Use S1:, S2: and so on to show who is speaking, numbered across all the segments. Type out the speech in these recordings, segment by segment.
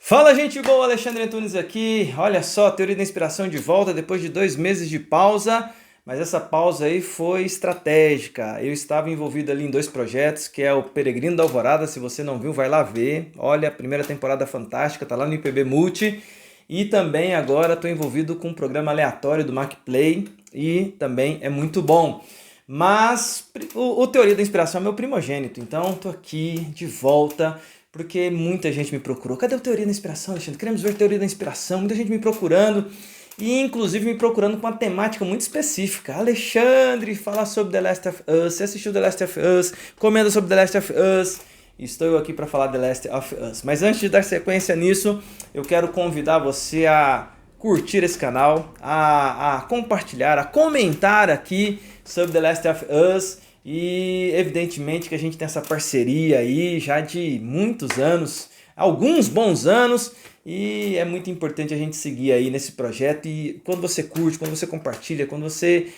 S1: Fala, gente boa, Alexandre Antunes aqui. Olha só, Teoria da Inspiração de volta depois de 2 meses de pausa, mas essa pausa aí foi estratégica. Eu estava envolvido ali em dois projetos, que é o Peregrino da Alvorada. Se você não viu, vai lá ver. Olha, a primeira temporada fantástica, tá lá no IPB Multi. E também agora estou envolvido com um programa aleatório do MacPlay e também é muito bom. Mas o Teoria da Inspiração é meu primogênito, então estou aqui de volta porque muita gente me procurou. Cadê o Teoria da Inspiração, Alexandre? Queremos ver Teoria da Inspiração, muita gente me procurando e inclusive me procurando com uma temática muito específica. Alexandre, fala sobre The Last of Us, você assistiu The Last of Us, comenta sobre The Last of Us. Estou eu aqui para falar The Last of Us. Mas antes de dar sequência nisso, eu quero convidar você a curtir esse canal, a compartilhar, a comentar aqui sobre The Last of Us. E evidentemente que a gente tem essa parceria aí já de muitos anos, alguns bons anos, e é muito importante a gente seguir aí nesse projeto. E quando você curte, quando você compartilha, quando você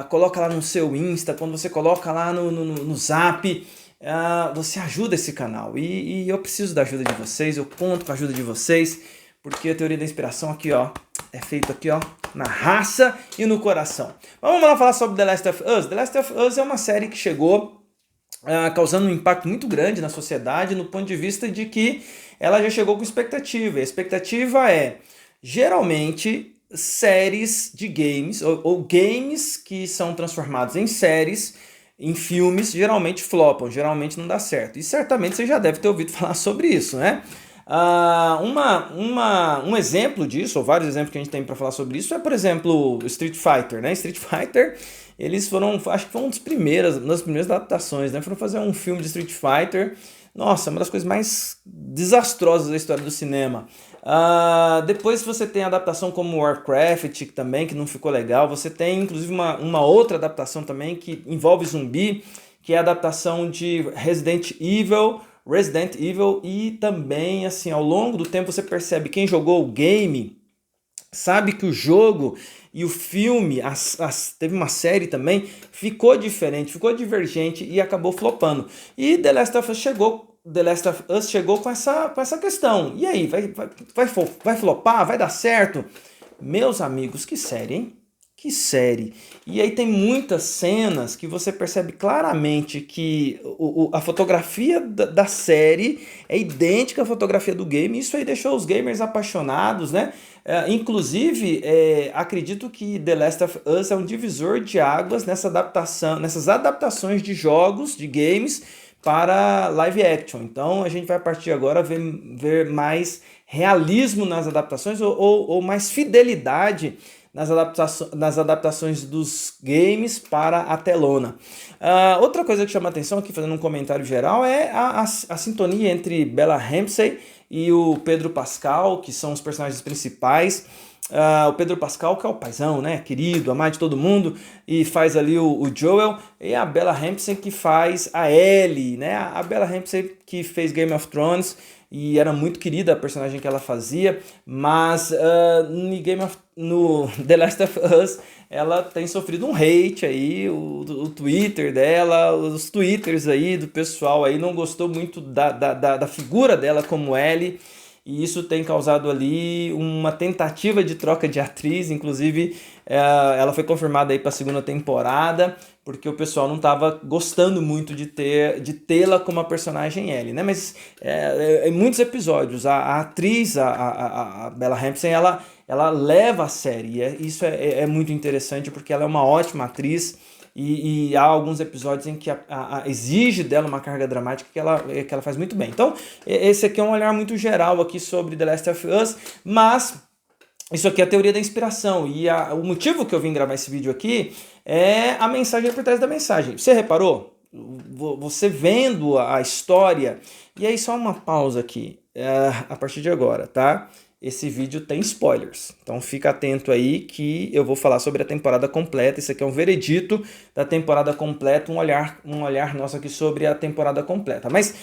S1: coloca lá no seu Insta, quando você coloca lá no Zap, você ajuda esse canal. E eu preciso da ajuda de vocês, eu conto com a ajuda de vocês, porque a Teoria da Inspiração aqui, ó, é feito aqui, ó, na raça e no coração. Mas vamos lá falar sobre The Last of Us. The Last of Us é uma série que chegou causando um impacto muito grande na sociedade, no ponto de vista de que ela já chegou com expectativa. E a expectativa é, geralmente, séries de games, ou games que são transformados em séries, em filmes, geralmente flopam, geralmente não dá certo. E certamente você já deve ter ouvido falar sobre isso, né? Um exemplo disso, ou vários exemplos que a gente tem para falar sobre isso, é, por exemplo, Street Fighter, né? Street Fighter, eles foram, acho que foi uma das primeiras adaptações, né? Foram fazer um filme de Street Fighter. Nossa, uma das coisas mais desastrosas da história do cinema. Depois você tem adaptação como Warcraft também, que não ficou legal. Você tem, inclusive, uma outra adaptação também que envolve zumbi, que é a adaptação de Resident Evil, e também, assim, ao longo do tempo você percebe, quem jogou o game sabe que o jogo e o filme, teve uma série também, ficou diferente, ficou divergente e acabou flopando. E The Last of Us chegou com essa questão. E aí, vai flopar? Vai dar certo? Meus amigos, que série, hein? Que série! E aí tem muitas cenas que você percebe claramente que a fotografia da série é idêntica à fotografia do game. Isso aí deixou os gamers apaixonados, né? Inclusive, acredito que The Last of Us é um divisor de águas nessas adaptações de jogos, de games, para live action. Então a gente vai partir agora a ver mais realismo nas adaptações ou mais fidelidade nas adaptações dos games para a telona. Outra coisa que chama atenção aqui, fazendo um comentário geral, é a sintonia entre Bella Ramsey e o Pedro Pascal, que são os personagens principais. O Pedro Pascal, que é o paizão, né, querido, amado de todo mundo, e faz ali o Joel, e a Bella Ramsey que faz a Ellie, né, a Bella Ramsey que fez Game of Thrones, e era muito querida a personagem que ela fazia, mas no The Last of Us ela tem sofrido um hate aí, o Twitter dela, os twitters aí do pessoal aí não gostou muito da figura dela como Ellie, e isso tem causado ali uma tentativa de troca de atriz. Inclusive ela foi confirmada aí para a segunda temporada, porque o pessoal não estava gostando muito de tê-la como a personagem Ellie, né? Mas em muitos episódios a atriz, a Bella Ramsey, ela leva a série, e isso é muito interessante, porque ela é uma ótima atriz. E há alguns episódios em que exige dela uma carga dramática que ela faz muito bem. Então, esse aqui é um olhar muito geral aqui sobre The Last of Us, mas isso aqui é a teoria da inspiração. E o motivo que eu vim gravar esse vídeo aqui é a mensagem por trás da mensagem. Você reparou? Você vendo a história. E aí, só uma pausa aqui, a partir de agora, tá? Esse vídeo tem spoilers, então fica atento aí que eu vou falar sobre a temporada completa. Isso aqui é um veredito da temporada completa, um olhar nosso aqui sobre a temporada completa. Mas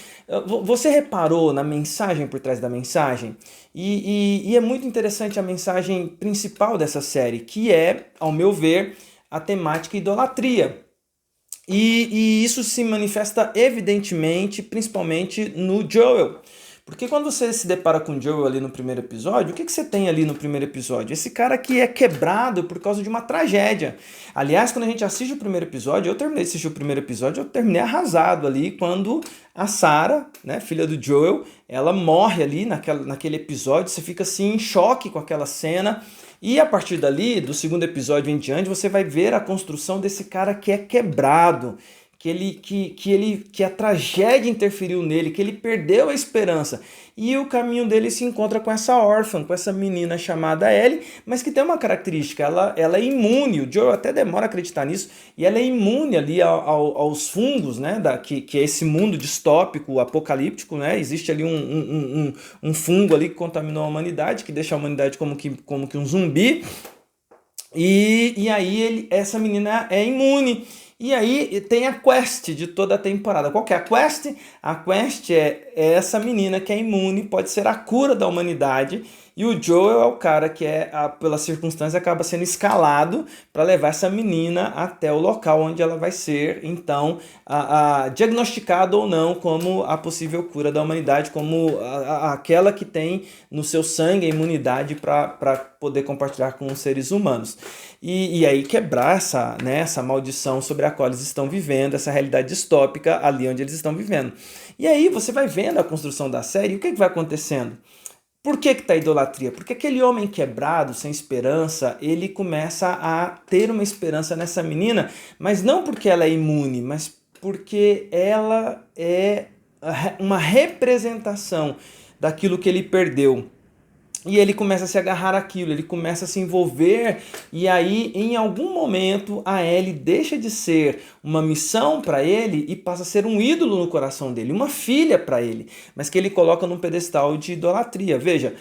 S1: você reparou na mensagem por trás da mensagem? E é muito interessante a mensagem principal dessa série, que é, ao meu ver, a temática idolatria. E isso se manifesta evidentemente, principalmente no Joel. Porque quando você se depara com o Joel ali no primeiro episódio, o que você tem ali no primeiro episódio? Esse cara que é quebrado por causa de uma tragédia. Aliás, quando a gente assiste o primeiro episódio, eu terminei de assistir o primeiro episódio, eu terminei arrasado ali quando a Sarah, né, filha do Joel, ela morre ali naquele episódio, você fica assim em choque com aquela cena. E a partir dali, do segundo episódio em diante, você vai ver a construção desse cara que é quebrado, que a tragédia interferiu nele, que ele perdeu a esperança. E o caminho dele se encontra com essa órfã, com essa menina chamada Ellie, mas que tem uma característica, ela é imune, o Joel até demora a acreditar nisso, e ela é imune ali aos fungos, né, que é esse mundo distópico, apocalíptico, né, existe ali um fungo ali que contaminou a humanidade, que deixa a humanidade como que um zumbi, e aí essa menina é imune. E aí tem a quest de toda a temporada. Qual que é a quest? A quest é essa menina que é imune, pode ser a cura da humanidade. E o Joel é o cara que pela circunstância, acaba sendo escalado para levar essa menina até o local onde ela vai ser, então, diagnosticada ou não como a possível cura da humanidade, como aquela que tem no seu sangue a imunidade para poder compartilhar com os seres humanos. E aí quebrar essa maldição sobre a qual eles estão vivendo, essa realidade distópica ali onde eles estão vivendo. E aí você vai vendo a construção da série, e o que vai acontecendo? Por que está a idolatria? Porque aquele homem quebrado, sem esperança, ele começa a ter uma esperança nessa menina, mas não porque ela é imune, mas porque ela é uma representação daquilo que ele perdeu. E ele começa a se agarrar àquilo, ele começa a se envolver, e aí, em algum momento, a Ellie deixa de ser uma missão para ele e passa a ser um ídolo no coração dele, uma filha para ele, mas que ele coloca num pedestal de idolatria. Veja,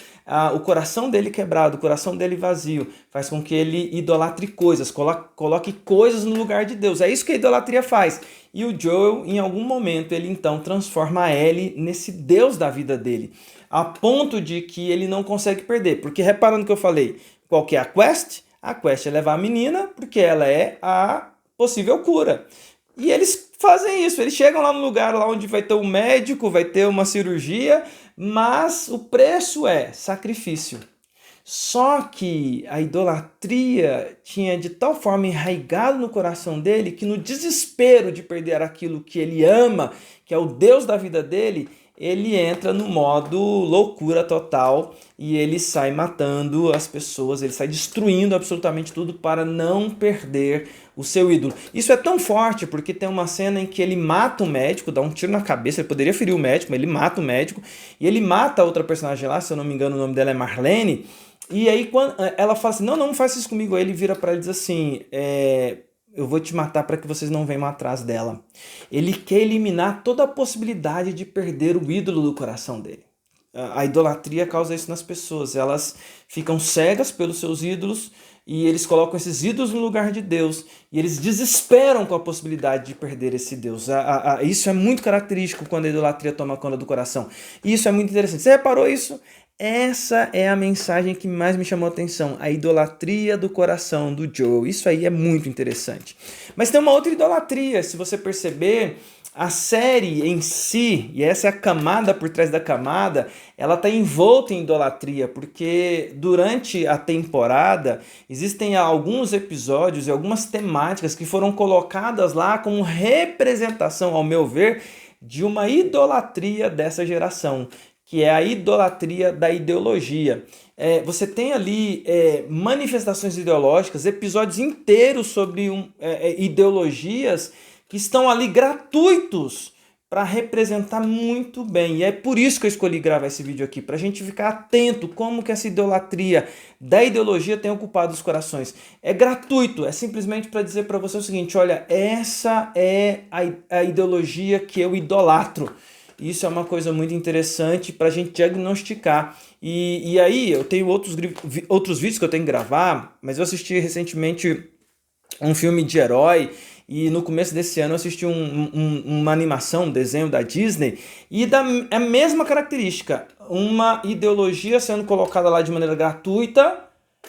S1: o coração dele quebrado, o coração dele vazio, faz com que ele idolatre coisas, coloque coisas no lugar de Deus. É isso que a idolatria faz. E o Joel, em algum momento, ele então transforma a Ellie nesse Deus da vida dele, a ponto de que ele não consegue perder. Porque reparando que eu falei, qual que é a quest? A quest é levar a menina, porque ela é a possível cura. E eles fazem isso, eles chegam lá no lugar lá onde vai ter um médico, vai ter uma cirurgia, mas o preço é sacrifício. Só que a idolatria tinha de tal forma enraigado no coração dele que no desespero de perder aquilo que ele ama, que é o Deus da vida dele, ele entra no modo loucura total e ele sai matando as pessoas, ele sai destruindo absolutamente tudo para não perder o seu ídolo. Isso é tão forte porque tem uma cena em que ele mata o médico, dá um tiro na cabeça, ele poderia ferir o médico, mas ele mata o médico e ele mata a outra personagem lá, se eu não me engano o nome dela é Marlene, e aí quando ela fala assim, não faça isso comigo, aí ele vira para ela e diz assim, eu vou te matar para que vocês não venham atrás dela. Ele quer eliminar toda a possibilidade de perder o ídolo do coração dele. A idolatria causa isso nas pessoas. Elas ficam cegas pelos seus ídolos e eles colocam esses ídolos no lugar de Deus. E eles desesperam com a possibilidade de perder esse Deus. Isso é muito característico quando a idolatria toma conta do coração. E isso é muito interessante. Você reparou isso? Essa é a mensagem que mais me chamou a atenção, a idolatria do coração do Joel. Isso aí é muito interessante. Mas tem uma outra idolatria, se você perceber, a série em si, e essa é a camada por trás da camada, ela está envolta em idolatria, porque durante a temporada existem alguns episódios e algumas temáticas que foram colocadas lá como representação, ao meu ver, de uma idolatria dessa geração, que é a idolatria da ideologia. Você tem ali manifestações ideológicas, episódios inteiros sobre ideologias que estão ali gratuitos para representar muito bem. E é por isso que eu escolhi gravar esse vídeo aqui, para a gente ficar atento como que essa idolatria da ideologia tem ocupado os corações. É gratuito, é simplesmente para dizer para você o seguinte, olha, essa é a ideologia que eu idolatro. Isso é uma coisa muito interessante para a gente diagnosticar. E aí eu tenho outros vídeos que eu tenho que gravar, mas eu assisti recentemente um filme de herói e no começo desse ano eu assisti uma animação, um desenho da Disney e a mesma característica, uma ideologia sendo colocada lá de maneira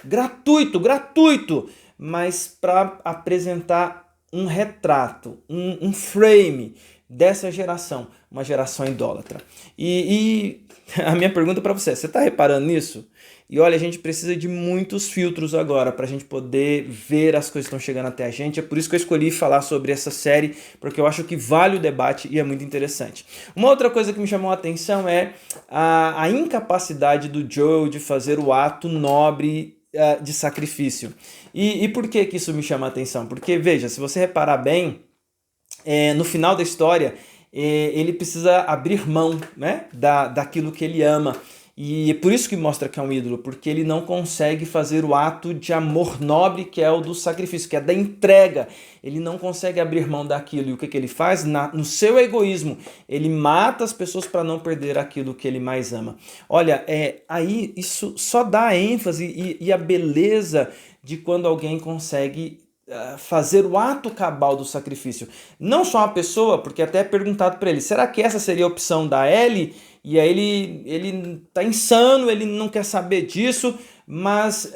S1: gratuito, mas para apresentar um retrato, um frame dessa geração, uma geração idólatra. E a minha pergunta para você está reparando nisso? E olha, a gente precisa de muitos filtros agora para a gente poder ver as coisas que estão chegando até a gente. É por isso que eu escolhi falar sobre essa série, porque eu acho que vale o debate e é muito interessante. Uma outra coisa que me chamou a atenção é a incapacidade do Joel de fazer o ato nobre de sacrifício. E por que isso me chama a atenção? Porque, veja, se você reparar bem, no final da história, ele precisa abrir mão, né, daquilo que ele ama. E é por isso que mostra que é um ídolo, porque ele não consegue fazer o ato de amor nobre, que é o do sacrifício, que é da entrega. Ele não consegue abrir mão daquilo. E o que ele faz? No seu egoísmo, ele mata as pessoas para não perder aquilo que ele mais ama. Olha, aí isso só dá a ênfase e a beleza de quando alguém consegue fazer o ato cabal do sacrifício. Não só uma pessoa, porque até é perguntado para ele, será que essa seria a opção da Ellie? E aí ele tá insano, ele não quer saber disso, mas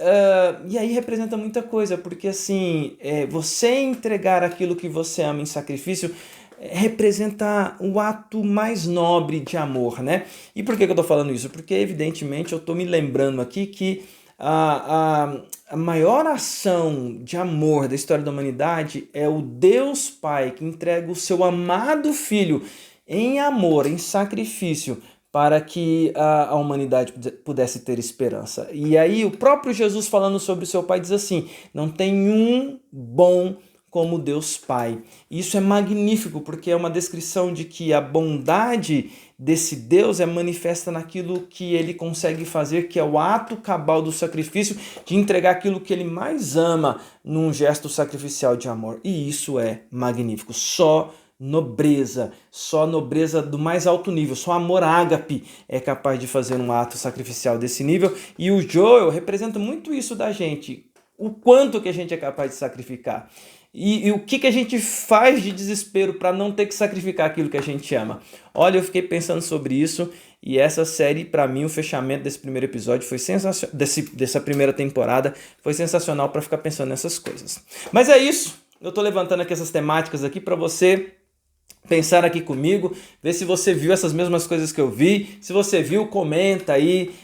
S1: e aí representa muita coisa, porque assim, você entregar aquilo que você ama em sacrifício representa o ato mais nobre de amor, né? E por que eu tô falando isso? Porque evidentemente eu tô me lembrando aqui que a maior ação de amor da história da humanidade é o Deus Pai que entrega o seu amado Filho em amor, em sacrifício, para que a humanidade pudesse ter esperança. E aí o próprio Jesus falando sobre o seu Pai diz assim, não tem um bom como Deus Pai. Isso é magnífico, porque é uma descrição de que a bondade desse Deus é manifesta naquilo que ele consegue fazer, que é o ato cabal do sacrifício, de entregar aquilo que ele mais ama num gesto sacrificial de amor. E isso é magnífico. Só nobreza do mais alto nível, só amor ágape é capaz de fazer um ato sacrificial desse nível. E o Joel representa muito isso da gente, o quanto que a gente é capaz de sacrificar. E o que a gente faz de desespero para não ter que sacrificar aquilo que a gente ama. Olha, eu fiquei pensando sobre isso e essa série, para mim, o fechamento desse primeiro episódio foi sensacional, dessa primeira temporada, foi sensacional para ficar pensando nessas coisas. Mas é isso, eu tô levantando aqui essas temáticas aqui para você pensar aqui comigo, ver se você viu essas mesmas coisas que eu vi. Se você viu, comenta aí,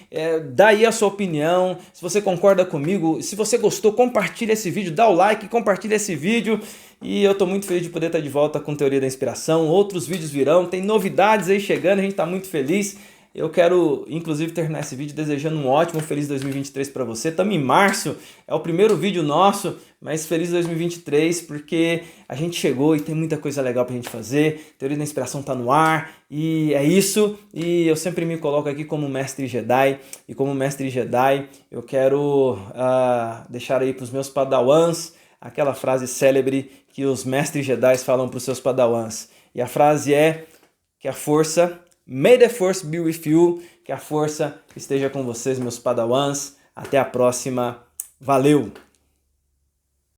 S1: dá aí a sua opinião, se você concorda comigo. Se você gostou, compartilha esse vídeo, dá o like, compartilha esse vídeo. E eu tô muito feliz de poder estar de volta com Teoria da Inspiração. Outros vídeos virão, tem novidades aí chegando, a gente tá muito feliz. Eu quero, inclusive, terminar esse vídeo desejando um ótimo, feliz 2023 para você. Estamos em março, é o primeiro vídeo nosso, mas feliz 2023 porque a gente chegou e tem muita coisa legal para a gente fazer. Teoria da Inspiração está no ar e é isso. E eu sempre me coloco aqui como mestre Jedi. E como mestre Jedi, eu quero deixar aí para os meus padawans aquela frase célebre que os mestres Jedi falam para os seus padawans. E a frase é que a força... May the Force be with you, que a força esteja com vocês, meus padawans. Até a próxima. Valeu!